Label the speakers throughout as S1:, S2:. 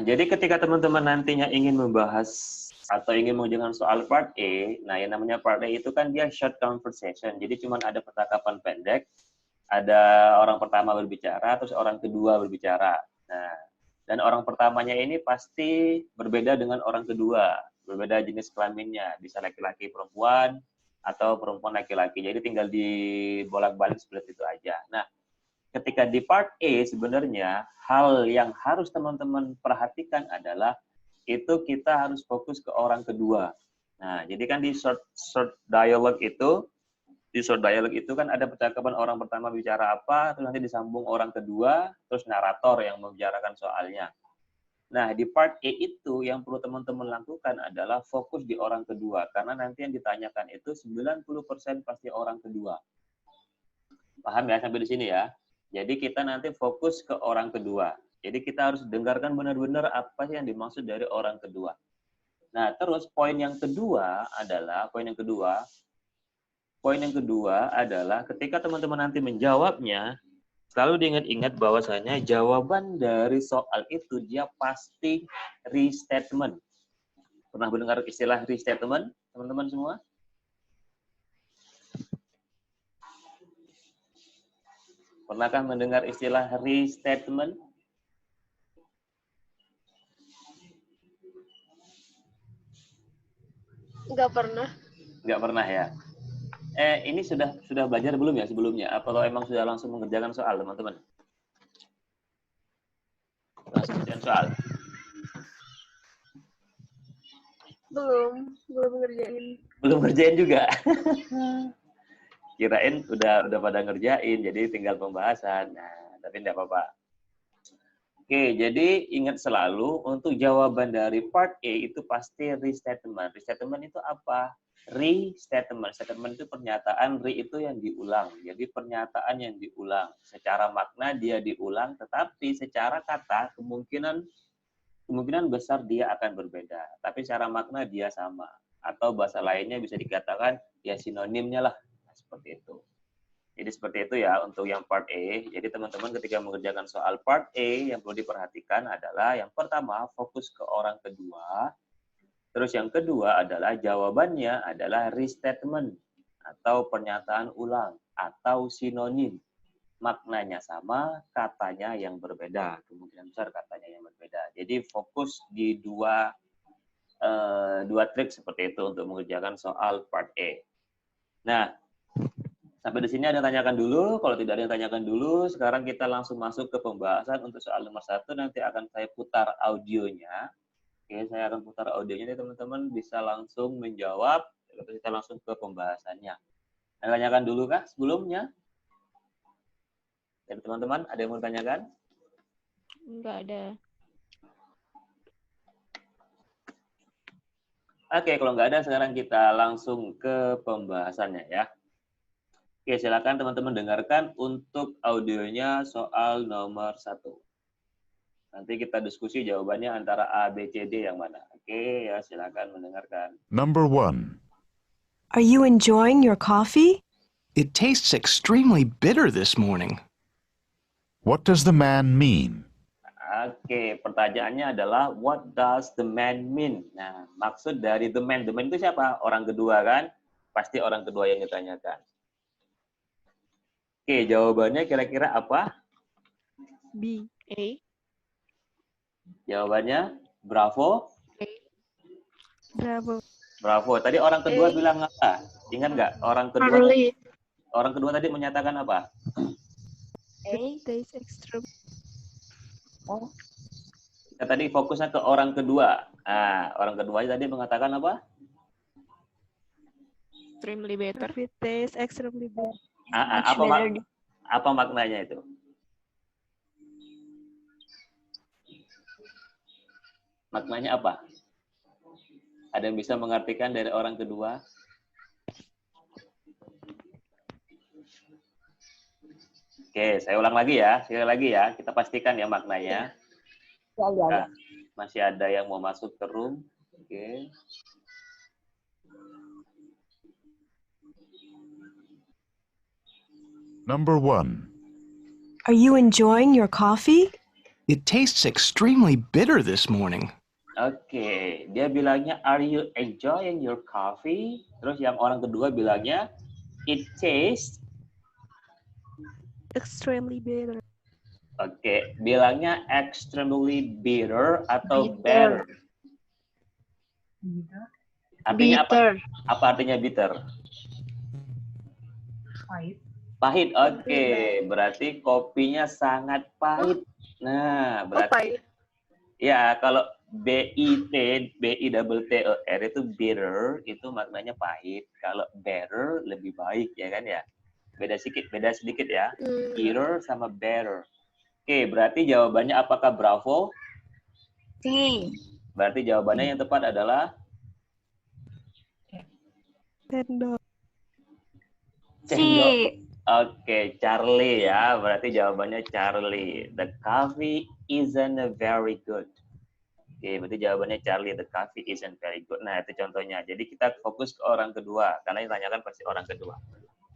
S1: Jadi ketika teman-teman nantinya ingin membahas atau ingin mengerjakan soal part A, nah yang namanya part A itu kan dia short conversation, jadi cuma ada percakapan pendek, ada orang pertama berbicara, terus orang kedua berbicara. Nah, dan orang pertamanya ini pasti berbeda dengan orang kedua, berbeda jenis kelaminnya, bisa laki-laki perempuan, atau perempuan laki-laki, jadi tinggal dibolak-balik seperti itu aja. Nah, ketika di part A sebenarnya hal yang harus teman-teman perhatikan adalah itu kita harus fokus ke orang kedua. Nah, jadi kan di short dialog itu kan ada percakapan orang pertama bicara apa, terus nanti disambung orang kedua, terus narator yang membicarakan soalnya. Nah, di part A itu yang perlu teman-teman lakukan adalah fokus di orang kedua, karena nanti yang ditanyakan itu 90% pasti orang kedua. Paham ya sampai di sini ya? Jadi kita nanti fokus ke orang kedua. Jadi kita harus dengarkan benar-benar apa sih yang dimaksud dari orang kedua. Nah, terus poin yang kedua adalah ketika teman-teman nanti menjawabnya, selalu diingat-ingat bahwasanya jawaban dari soal itu dia pasti restatement. Pernah mendengar istilah restatement, teman-teman semua? Pernahkah mendengar istilah restatement?
S2: Nggak pernah.
S1: Nggak pernah ya? Ini sudah belajar belum ya sebelumnya? Atau emang sudah langsung mengerjakan soal, teman-teman? Langsung mengerjakan soal?
S2: Belum ngerjain.
S1: Belum ngerjain juga? Kirain udah pada ngerjain, jadi tinggal pembahasan. Nah, tapi enggak apa-apa. Oke, jadi ingat selalu untuk jawaban dari part A itu pasti restatement. Restatement itu apa? Restatement. Statement itu pernyataan, re itu yang diulang. Jadi pernyataan yang diulang. Secara makna dia diulang, tetapi secara kata kemungkinan besar dia akan berbeda. Tapi secara makna dia sama. Atau bahasa lainnya bisa dikatakan ya sinonimnya lah. Seperti itu. Jadi seperti itu ya untuk yang part A. Jadi teman-teman ketika mengerjakan soal part A yang perlu diperhatikan adalah yang pertama fokus ke orang kedua. Terus yang kedua adalah jawabannya adalah restatement atau pernyataan ulang atau sinonim. Maknanya sama, katanya yang berbeda. Kemungkinan besar katanya yang berbeda. Jadi fokus di dua trik seperti itu untuk mengerjakan soal part A. Nah, sampai di sini ada yang tanyakan dulu. Kalau tidak ada yang tanyakan dulu, sekarang kita langsung masuk ke pembahasan untuk soal nomor 1. Nanti akan saya putar audionya. Oke, saya akan putar audionya nih teman-teman bisa langsung menjawab. Lalu kita langsung ke pembahasannya. Ada tanyakan dulu kah sebelumnya? Dari teman-teman, ada yang mau tanyakan?
S3: Enggak ada.
S1: Oke, kalau nggak ada, sekarang kita langsung ke pembahasannya ya. Oke, silakan teman-teman dengarkan untuk audionya soal nomor 1. Nanti kita diskusi jawabannya antara A, B, C, D yang mana. Oke, ya silakan mendengarkan.
S4: Number 1.
S5: Are you enjoying your coffee?
S6: It tastes extremely bitter this morning.
S4: What does the man mean?
S1: Oke, pertanyaannya adalah what does the man mean? Nah, maksud dari the man. The man itu siapa? Orang kedua kan? Pasti orang kedua yang ditanyakan. Oke, jawabannya kira-kira apa?
S3: B. A.
S1: Jawabannya bravo.
S3: Bravo.
S1: Bravo. Tadi orang kedua bilang apa? Ingat nggak? Orang kedua.
S2: Charlie.
S1: Orang kedua tadi menyatakan apa?
S3: It tastes extra.
S1: Oh. Kita tadi fokusnya ke orang kedua. Nah, orang kedua tadi mengatakan apa?
S3: Extremely better.
S5: It tastes extremely good.
S1: Apa maknanya itu? Maknanya apa? Ada yang bisa mengartikan dari orang kedua? Oke, saya ulang lagi ya. Sekali lagi ya. Kita pastikan ya maknanya. Nah, masih ada yang mau masuk ke room. Oke.
S4: Number 1.
S5: Are you enjoying your coffee?
S6: It tastes extremely bitter this morning.
S1: Oke, dia bilangnya are you enjoying your coffee? Terus yang orang kedua bilangnya it tastes.
S3: Extremely bitter.
S1: Oke, bilangnya extremely bitter atau better. Artinya
S2: Bitter.
S1: apa? Apa artinya bitter?
S2: Pahit.
S1: Pahit. Oke, berarti kopinya sangat pahit. Nah, berarti ya kalau B-I-T-T-E-R itu bitter, itu maknanya pahit. Kalau better lebih baik, ya kan ya? Beda sedikit ya. Bitter sama better. Oke, berarti jawabannya apakah bravo?
S2: C.
S1: Berarti jawabannya yang tepat adalah
S3: Cendol.
S1: cendol. Oke, Charlie ya. Berarti jawabannya Charlie. The coffee isn't very good. Oke, berarti jawabannya Charlie. The coffee isn't very good. Nah, itu contohnya. Jadi kita fokus ke orang kedua. Karena yang ditanyakan pasti orang kedua.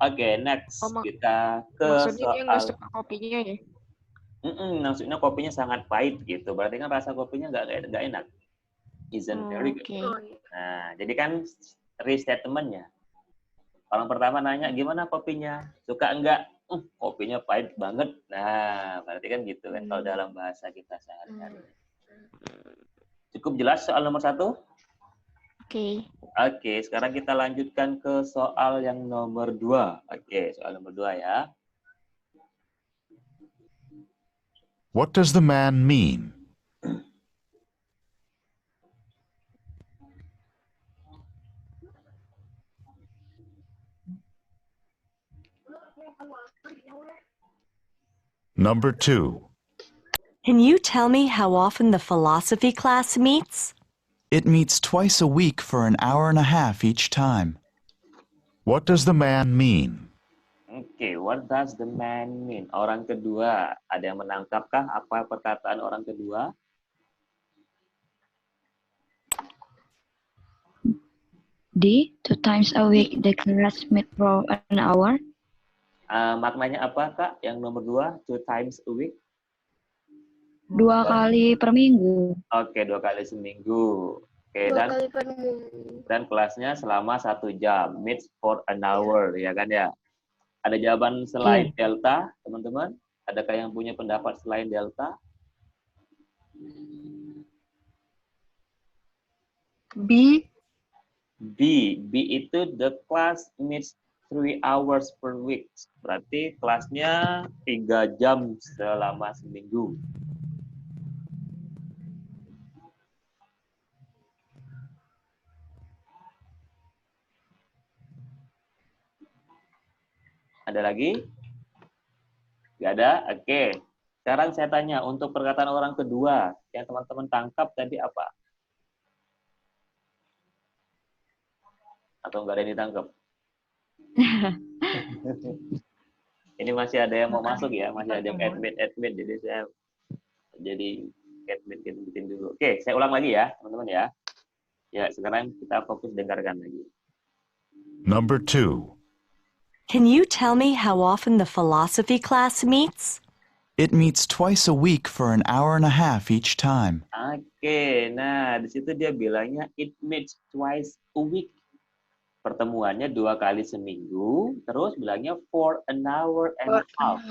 S1: Oke, next. Kita ke
S3: Maksudnya dia nggak
S1: soal...
S3: suka kopinya ya?
S1: Maksudnya kopinya sangat pahit gitu. Berarti kan rasa kopinya nggak enak. Isn't very good. Nah, jadi kan restatementnya. Orang pertama nanya, gimana kopinya? Suka enggak? Kopinya pahit banget. Nah, berarti kan gitu kan kalau dalam bahasa kita sehari-hari. Cukup jelas soal nomor 1?
S3: Oke.
S1: Oke, sekarang kita lanjutkan ke soal yang nomor 2. Oke, soal nomor 2 ya.
S4: What does the man mean? Number 2.
S5: Can you tell me how often the philosophy class meets?
S7: It meets twice a week for an hour and a half each time.
S4: What does the man mean?
S1: Oke, what does the man mean? Orang kedua, ada yang menangkapkah apa perkataan orang kedua?
S8: D. 2 times a week the class meet for an hour.
S1: Maknanya apa, Kak? Yang nomor 2, 2 times a week?
S8: 2 kali per minggu.
S1: Oke, 2 kali seminggu. Oke,
S2: 2
S1: dan
S2: kali per minggu.
S1: dan kelasnya selama 1 jam. Meets for an hour, ya kan ya? Ada jawaban selain delta, teman-teman? Adakah yang punya pendapat selain delta?
S2: B.
S1: B itu the class meets 3 hours per week. Berarti kelasnya 3 jam selama seminggu. Ada lagi? Nggak ada? Oke. Sekarang saya tanya, untuk perkataan orang kedua, yang teman-teman tangkap tadi apa? Atau nggak ada yang ditangkap? Ini masih ada yang mau masuk ya, masih ada yang admit, jadi saya jadi admit dulu. Oke, saya ulang lagi ya, teman-teman ya. Ya, sekarang kita fokus dengarkan lagi.
S4: Number 2.
S5: Can you tell me how often the philosophy class meets?
S7: It meets twice a week for an hour and a half each time.
S1: Oke, nah di situ dia bilangnya it meets twice a week. Pertemuannya 2 kali seminggu, terus bilangnya for an hour and a half.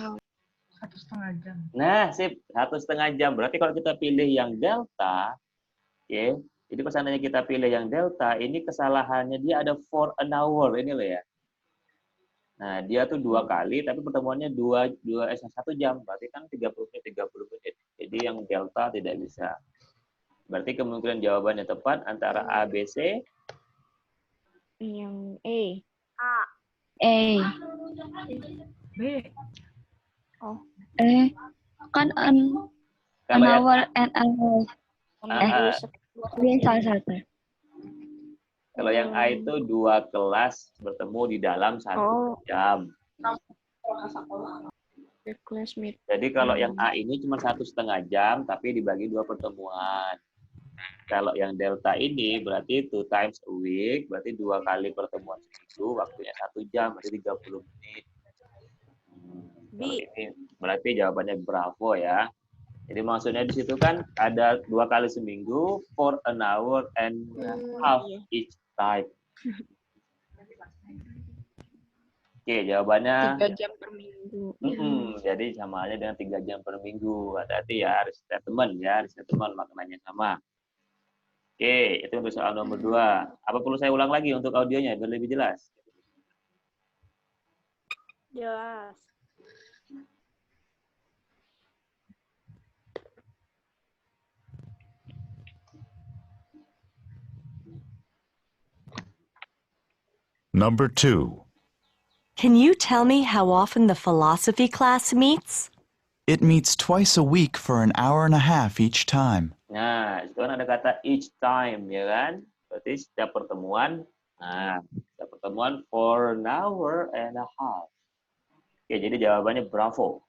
S2: 1,5 jam.
S1: Nah, sip, 1,5 jam. Berarti kalau kita pilih yang delta, oke, jadi pesannya kita pilih yang delta, ini kesalahannya dia ada for an hour, ini loh ya. Nah, dia tuh 2 kali, tapi pertemuannya 1 jam, berarti kan 30 menit. Jadi yang delta tidak bisa. Berarti kemungkinan jawabannya tepat antara A, B, C.
S3: Yang A.
S8: A.
S2: B.
S3: Oh.
S8: Kan an
S1: Kalau yang
S8: hour and a half. Salah.
S1: Kalau yang A itu 2 kelas bertemu di dalam 1 jam.
S3: The classmate.
S1: Jadi kalau yang A ini cuma 1,5 jam, tapi dibagi 2 pertemuan. Kalau yang delta ini berarti 2 times a week, berarti 2 kali pertemuan seminggu, waktunya 1 jam, berarti 30 menit. Kalau ini berarti jawabannya Bravo ya. Jadi maksudnya di situ kan ada 2 kali seminggu for an hour and a half each time. Oke, jawabannya
S3: 3 jam per minggu.
S1: jadi sama aja dengan 3 jam per minggu. Hati-hati ya, restatement ya, restatement maknanya sama. Oke, itu untuk soal nomor 2. Apa perlu saya ulang lagi untuk audionya biar lebih jelas?
S3: Jelas.
S4: Number 2.
S5: Can you tell me how often the philosophy class meets?
S7: It meets twice a week for an hour and a half each time.
S1: Nah, itu kan ada kata each time, ya kan? Berarti setiap pertemuan, for an hour and a half. Oke, jadi jawabannya Bravo.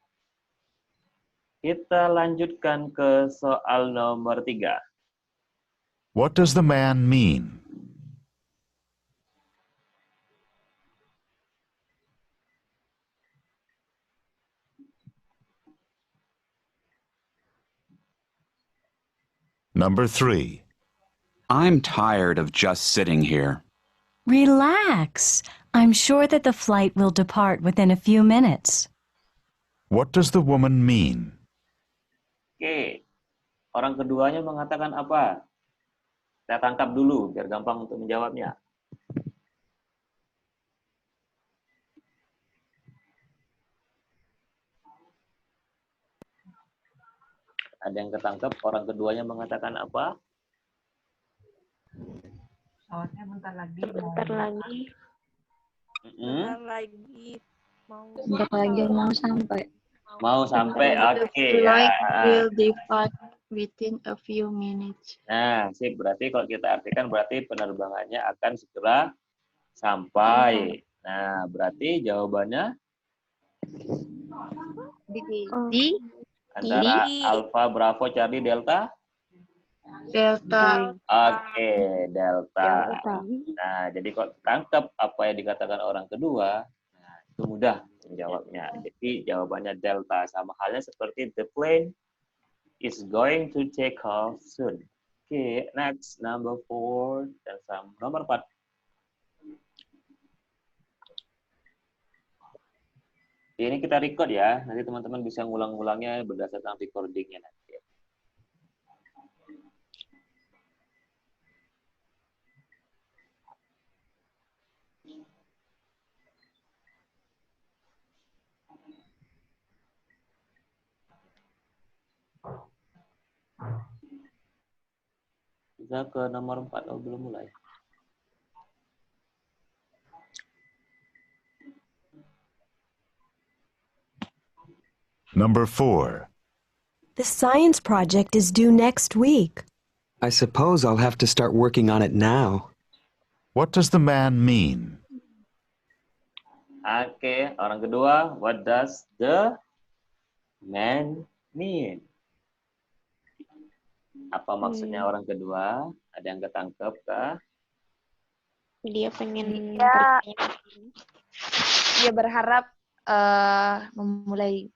S1: Kita lanjutkan ke soal nomor 3.
S4: What does the man mean? Number 3.
S9: I'm tired of just sitting here.
S5: Relax. I'm sure that the flight will depart within a few minutes.
S4: What does the woman mean?
S1: Oke, orang keduanya mengatakan apa? Saya tangkap dulu biar gampang untuk menjawabnya. Ada yang ketangkep, orang keduanya mengatakan apa?
S2: Pesawatnya bentar lagi
S3: Bentar lagi.
S1: Mm-mm.
S3: Bentar lagi.
S8: Bentar lagi mau sampai.
S1: Mau sampai,
S3: The
S1: oke.
S3: flight
S1: Ya.
S3: will depart within a few minutes.
S1: Nah, sip, berarti kalau kita artikan berarti penerbangannya akan segera sampai. Nah, berarti jawabannya
S3: Di
S1: antara Alpha, Bravo, Charlie, Delta?
S3: Delta.
S1: Oke, Delta.
S3: Delta.
S1: Nah, jadi kalau tangkap apa yang dikatakan orang kedua, nah, itu mudah menjawabnya. Jadi jawabannya Delta. Sama halnya seperti the plane is going to take off soon. Oke, next, number 4 dan nomor 4. Ini kita record ya, nanti teman-teman bisa ngulang-ngulangnya berdasarkan recordingnya nanti. Bisa ke nomor 4, oh belum mulai.
S4: Number 4.
S5: The science project is due next week.
S10: I suppose I'll have to start working on it now.
S4: What does the man mean?
S1: Oke, orang kedua, what does the man mean? Apa maksudnya orang kedua? Ada yang ketangkep kah?
S3: Dia pengen
S11: Dia berharap memulai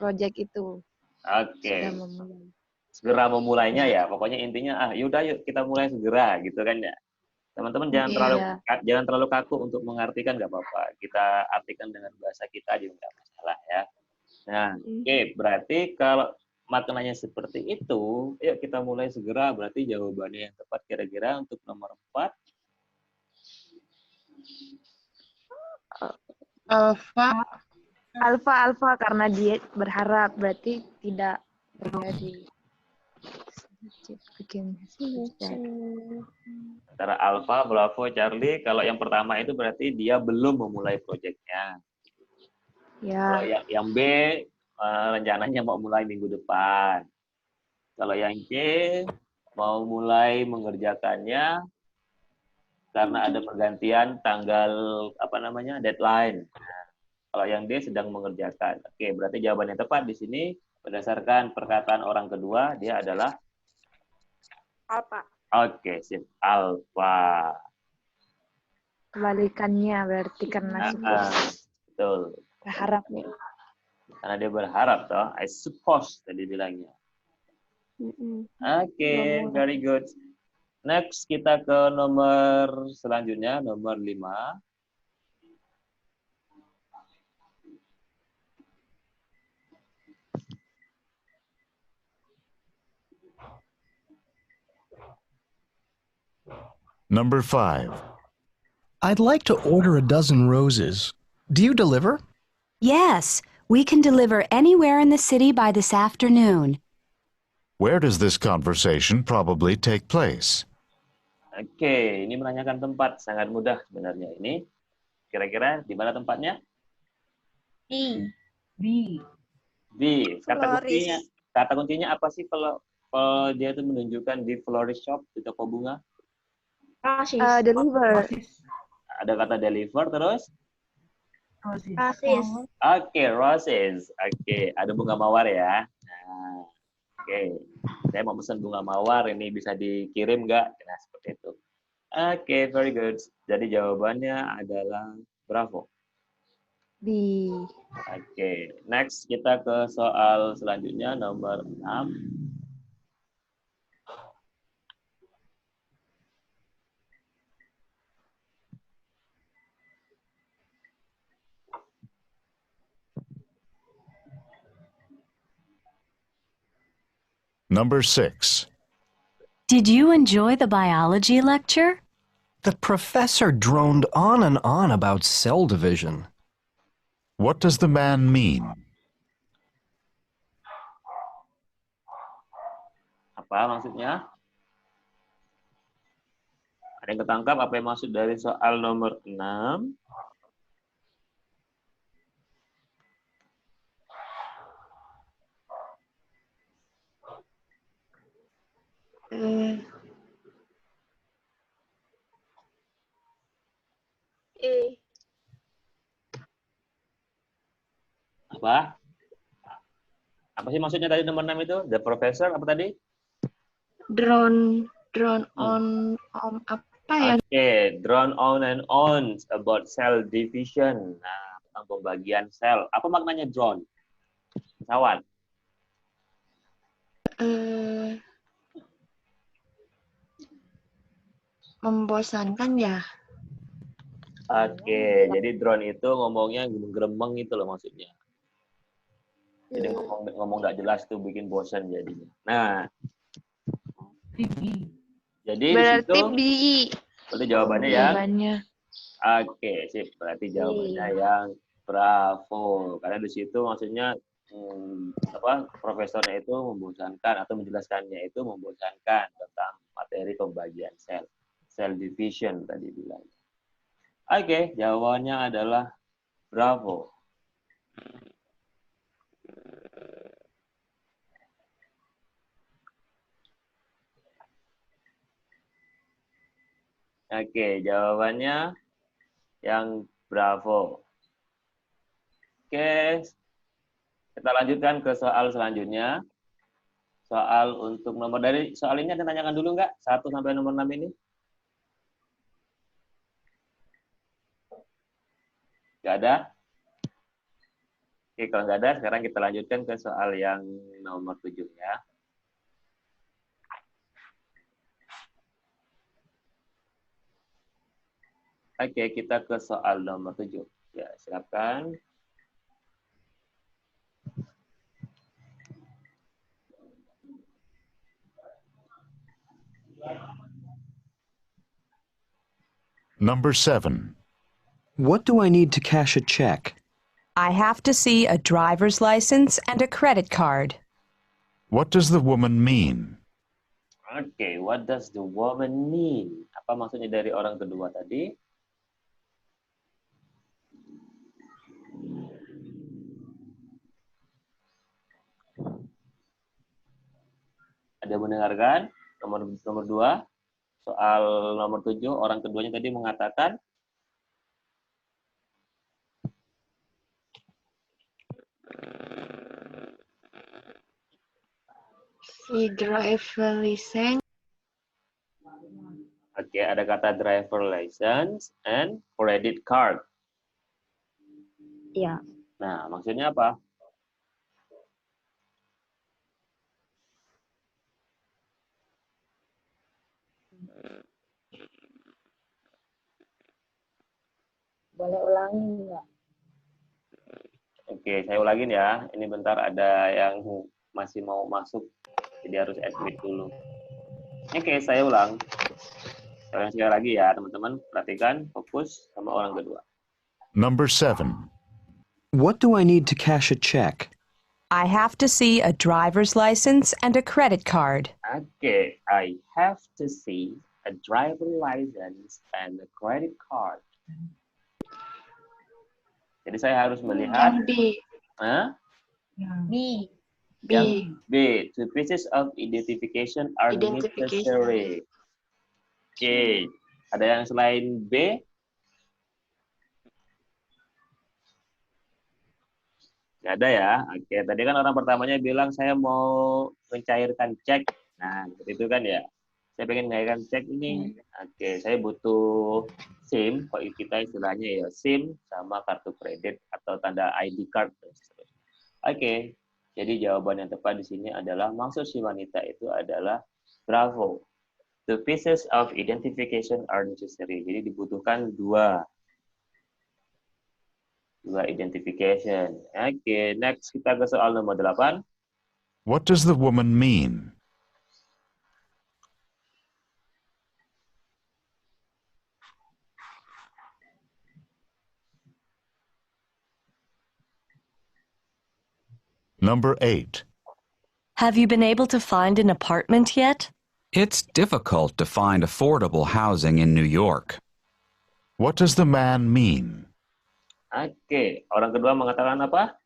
S11: proyek itu.
S1: Oke.
S11: Sudah memulai.
S1: Segera memulainya ya. Pokoknya intinya yaudah yuk kita mulai segera gitu kan ya. Teman-teman jangan terlalu kaku untuk mengartikan, nggak apa-apa. Kita artikan dengan bahasa kita juga nggak masalah ya. Nah, oke, berarti kalau maknanya seperti itu, yuk kita mulai segera. Berarti jawabannya yang tepat kira-kira untuk nomor 4.
S11: Alfa karena dia berharap, berarti tidak terjadi.
S1: Antara Alpha, Bravo, Charlie, kalau yang pertama itu berarti dia belum memulai proyeknya.
S11: Ya.
S1: Kalau yang B, rencananya mau mulai minggu depan. Kalau yang C, mau mulai mengerjakannya karena ada pergantian tanggal deadline. Nah, kalau yang D sedang mengerjakan. Oke, berarti jawaban yang tepat di sini berdasarkan perkataan orang kedua dia adalah
S3: Alpha.
S1: Oke, sip. Alpha.
S11: Kebalikannya berarti karena
S1: Betul.
S11: berharap nih.
S1: Karena dia berharap toh. I suppose tadi bilangnya. Oke, very good. Next kita ke nomor selanjutnya, nomor 5.
S4: Number 5.
S6: I'd like to order a dozen roses. Do you deliver?
S5: Yes, we can deliver anywhere in the city by this afternoon.
S4: Where does this conversation probably take place?
S1: Oke, ini menanyakan tempat. Sangat mudah sebenarnya ini. Kira-kira di mana tempatnya?
S3: D.
S2: B.
S1: B. Kata kuncinya apa sih kalau dia itu menunjukkan di florist shop, di toko bunga?
S11: Deliver.
S1: Ada kata deliver terus?
S3: Roses.
S1: Oke, roses. Oke, ada bunga mawar ya. Nah, oke, saya mau pesan bunga mawar, ini bisa dikirim nggak? Nah, seperti itu. Oke, very good. Jadi jawabannya adalah bravo.
S11: B.
S1: Oke, next kita ke soal selanjutnya, nomor 6.
S4: Number 6.
S5: Did you enjoy the biology lecture?
S6: The professor droned on and on about cell division.
S4: What does the man mean?
S1: Apa maksudnya? Ada yang ketangkap apa yang maksud dari soal nomor 6? Apa? Apa sih maksudnya tadi nomor 6 itu? The professor apa tadi?
S3: Drone on apa ya?
S1: Oke, drone on and on about cell division. Nah, tentang pembagian sel. Apa maknanya drone? Pesawat.
S3: Membosankan ya?
S1: Oke, jadi drone itu ngomongnya geremeng itu loh maksudnya. Jadi ngomong nggak jelas tuh bikin bosan jadinya. Nah, jadi
S3: Berarti
S1: di situ,
S3: B.
S1: berarti jawabannya ya.
S3: Jawabannya.
S1: Oke, sip. Berarti jawabannya yang bravo. Karena di situ maksudnya profesornya itu membosankan atau menjelaskannya itu membosankan tentang materi pembagian sel, cell division tadi bilang. Oke, jawabannya adalah bravo. Oke, jawabannya yang bravo. Oke, kita lanjutkan ke soal selanjutnya. Soal untuk nomor dari soal ini ada tanyakan dulu nggak? 1 sampai nomor 6 ini? Nggak ada? Oke, kalau nggak ada, sekarang kita lanjutkan ke soal yang nomor 7 ya. Oke, kita ke soal nomor 7. Ya, silakan.
S4: Number 7.
S10: What do I need to cash a check?
S12: I have to see a driver's license and a credit card.
S4: What does the woman mean?
S1: Oke, what does the woman mean? Apa maksudnya dari orang kedua tadi? Ada yang mendengarkan? Nomor 2. Soal nomor 7, orang keduanya tadi mengatakan
S3: Si driver license.
S1: Oke, ada kata driver license and credit card.
S11: Ya.
S1: Nah, maksudnya apa?
S11: Boleh ulangi nggak?
S1: Oke, saya ulangin ya. Ini bentar ada yang masih mau masuk, jadi harus admit dulu. Oke, saya ulang. Saya ulang sekali lagi ya, teman-teman. Perhatikan, fokus sama orang kedua.
S4: Number 7.
S10: What do I need to cash a check?
S12: I have to see a driver's license and a credit card.
S1: Oke, I have to see a driver license and a credit card. Jadi saya harus melihat.
S3: Yang B.
S1: Hah?
S2: B.
S1: Yang B. Two pieces of identification are necessary. Oke, ada yang selain B? Nggak ada ya? Oke, tadi kan orang pertamanya bilang saya mau mencairkan cek. Nah, seperti itu kan ya? Saya pengen mencairkan cek ini. Oke, saya butuh SIM. Kalau kita istilahnya ya SIM sama kartu kredit atau tanda ID card. Oke, jadi jawaban yang tepat di sini adalah maksud si wanita itu adalah bravo. The pieces of identification are necessary. Jadi dibutuhkan dua identification. Oke, next kita ke soal nomor 8.
S4: What does the woman mean? Number 8.
S5: Have you been able to find an apartment yet?
S9: It's difficult to find affordable housing in New York.
S4: What does the man mean?
S1: Oke, orang kedua mengatakan apa?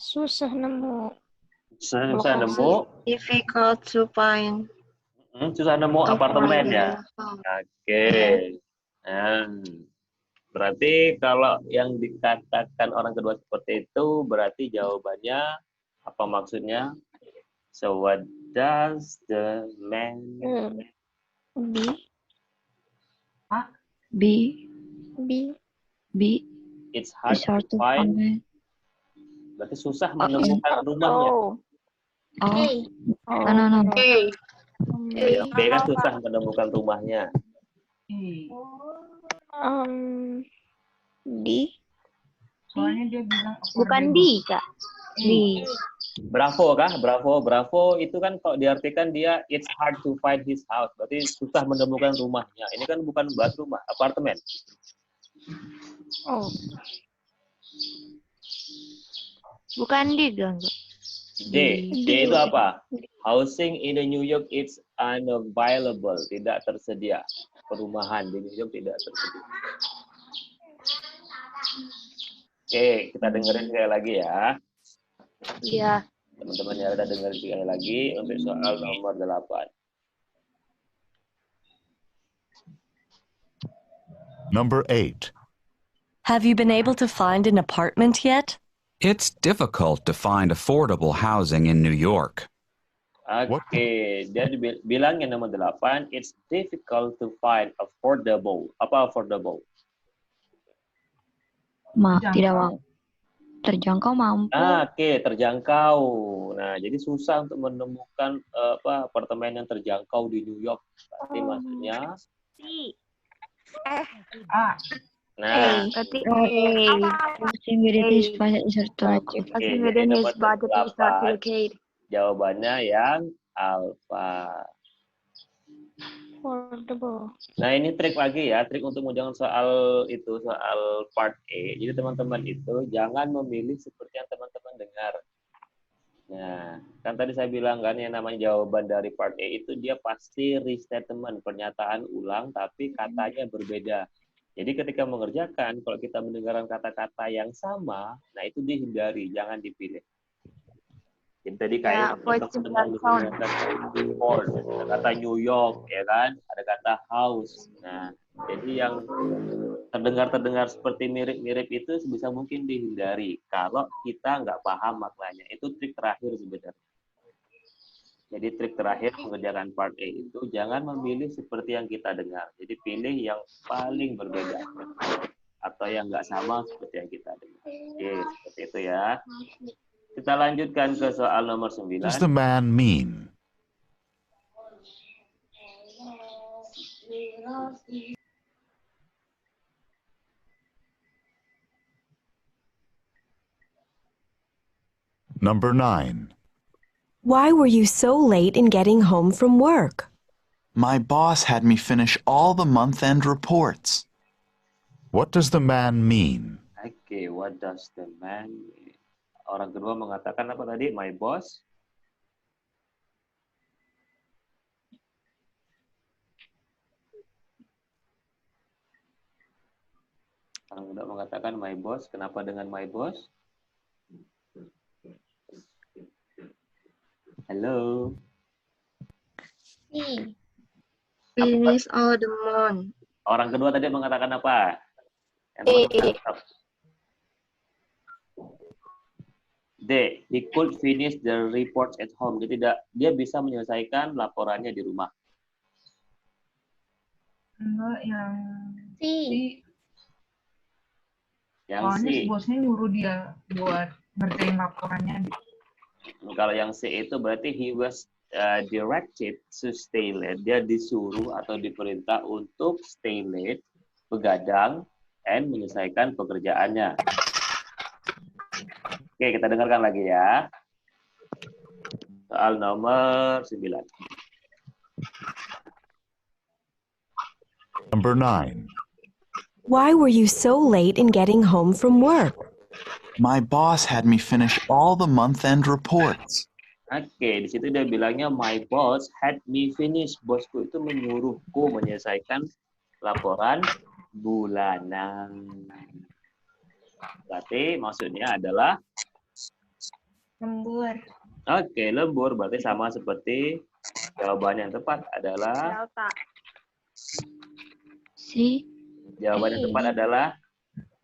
S11: Susah nemu.
S1: Susah nemu.
S3: Difficult to find.
S1: Susah nemu apartemen ya. Oke. Berarti kalau yang dikatakan orang kedua seperti itu, berarti jawabannya apa maksudnya? So what does the man?
S8: B.
S2: A.
S8: B.
S11: B.
S8: B.
S1: It's hard to find. Berarti susah menemukan rumahnya.
S8: Oh.
S11: A.
S8: No.
S1: B kan susah menemukan rumahnya.
S11: D.
S2: Soalnya dia bilang
S11: Bukan D, Kak. D.
S1: Bravo kah? Bravo itu kan kalau diartikan dia it's hard to find his house. Berarti susah menemukan rumahnya. Ini kan bukan bahas rumah, apartemen.
S11: Oh. Bukan D dong.
S1: D itu apa? Housing in the New York it's unavailable, tidak tersedia. Perumahan di New York tidak tersedia. Oke, kita dengerin sekali lagi ya.
S11: Iya.
S1: Teman-teman yang ada dengerin sekali lagi untuk soal nomor 8.
S4: Number 8.
S5: Have you been able to find an apartment yet?
S9: It's difficult to find affordable housing in New York.
S1: Oke, dia bilang yang nomor 8, it's difficult to find affordable. Apa affordable?
S8: Tidak mau. Terjangkau mampu.
S1: Oke, terjangkau. Nah, jadi susah untuk menemukan apartemen yang terjangkau di New York. Berarti maksudnya
S2: A.
S1: Nah,
S11: Berarti
S8: Possibility is budget is
S11: allocated.
S1: Jawabannya yang alfa.
S11: Affordable.
S1: Nah, ini trik lagi ya, trik untuk menjawab soal part E. Jadi teman-teman itu jangan memilih seperti yang teman-teman dengar. Nah, kan tadi saya bilang kan yang namanya jawaban dari part E itu dia pasti restatement, pernyataan ulang tapi katanya berbeda. Jadi ketika mengerjakan, kalau kita mendengarkan kata-kata yang sama, nah itu dihindari, jangan dipilih. Jadi tadi kayak kata New York, ya kan, ada kata house. Nah, jadi yang terdengar seperti mirip-mirip itu sebisa mungkin dihindari. Kalau kita nggak paham maknanya, itu trik terakhir sebenarnya. Jadi trik terakhir mengerjakan part A itu jangan memilih seperti yang kita dengar. Jadi pilih yang paling berbeda atau yang nggak sama seperti yang kita dengar. Oke, seperti itu ya. Kita lanjutkan ke soal nomor 9.
S4: What does the man mean? Number 9.
S12: Why were you so late in getting home from work?
S7: My boss had me finish all the month-end reports.
S4: What does the man mean?
S1: Oke, what does the man mean? Orang kedua mengatakan apa tadi? My boss. Orang kedua mengatakan my boss. Kenapa dengan my boss? Halo.
S3: Finish all the month.
S1: Orang kedua tadi mengatakan apa? D. He could finish the reports at home. Dia bisa menyelesaikan laporannya di rumah.
S2: Enggak, yang
S11: C.
S1: Yang
S2: soalnya
S1: C.
S2: bosnya nyuruh dia buat ngerjain laporannya.
S1: Kalau yang C itu berarti he was directed to stay late. Dia disuruh atau diperintah untuk stay late, begadang, and menyelesaikan pekerjaannya. Oke, kita dengarkan lagi ya. Soal nomor 9.
S4: Number 9.
S12: Why were you so late in getting home from work?
S7: My boss had me finish all the month-end reports.
S1: Oke, di situ dia bilangnya my boss had me finish. Bosku itu menyuruhku menyelesaikan laporan bulanan. Berarti maksudnya adalah
S11: Lembur.
S1: oke, lembur. Berarti sama seperti jawaban yang tepat adalah
S11: Delta.
S8: C.
S1: jawaban yang tepat adalah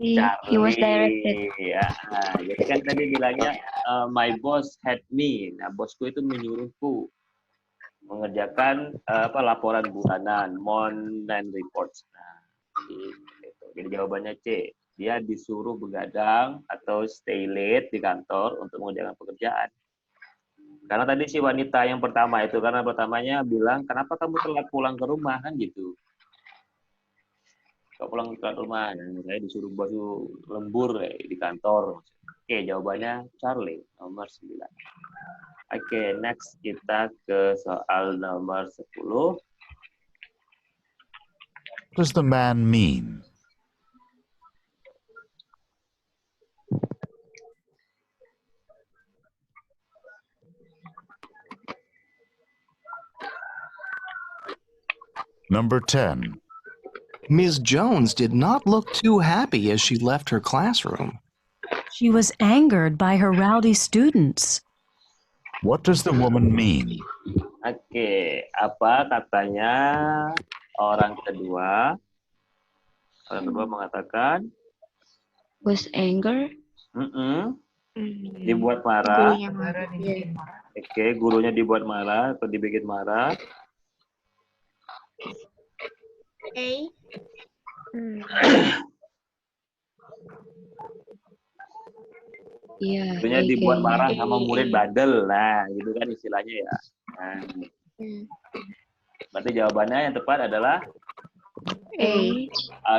S8: He was directed.
S1: Ya, jadi kan tadi bilangnya my boss had me. Nah, bosku itu menyuruhku mengerjakan laporan bulanan, monthly reports. Nah, gitu. Jadi jawabannya C. Dia disuruh begadang atau stay late di kantor untuk mengerjakan pekerjaan. Karena tadi si wanita yang pertama itu, karena pertamanya bilang, kenapa kamu telat pulang ke rumah, kan gitu. Kalau pulang ke rumah, saya disuruh bos lembur di kantor. Oke, jawabannya Charlie, nomor 9. Oke, next kita ke soal nomor 10.
S4: What does the man mean? Number 10.
S6: Ms. Jones did not look too happy as she left her classroom.
S5: She was angered by her rowdy students.
S4: What does the woman mean?
S1: Oke, apa katanya orang kedua? Orang kedua mengatakan
S8: Was anger.
S1: Dibuat marah.
S11: Gurunya marah.
S2: Dibikin marah.
S1: Oke, gurunya dibuat marah atau dibikin marah.
S11: A.
S8: Iya.
S1: Gurunya dibuat marah sama murid bandel. Nah, gitu kan istilahnya ya. Nah, berarti jawabannya yang tepat adalah
S11: A.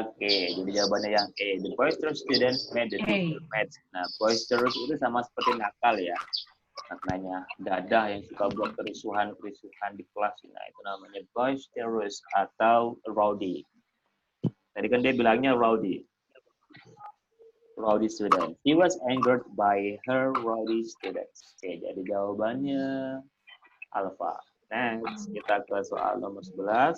S1: Oke, jadi jawabannya yang A. The boisterous students made the teacher mad. Nah, boisterous itu sama seperti nakal ya. Maknanya dadah yang suka buat kerusuhan di kelas. Nah, itu namanya boisterous atau rowdy. Tadi kan dia bilangnya rowdy student. He was angered by her rowdy students. Oke, jadi jawabannya alpha. Next, kita ke soal nomor 11.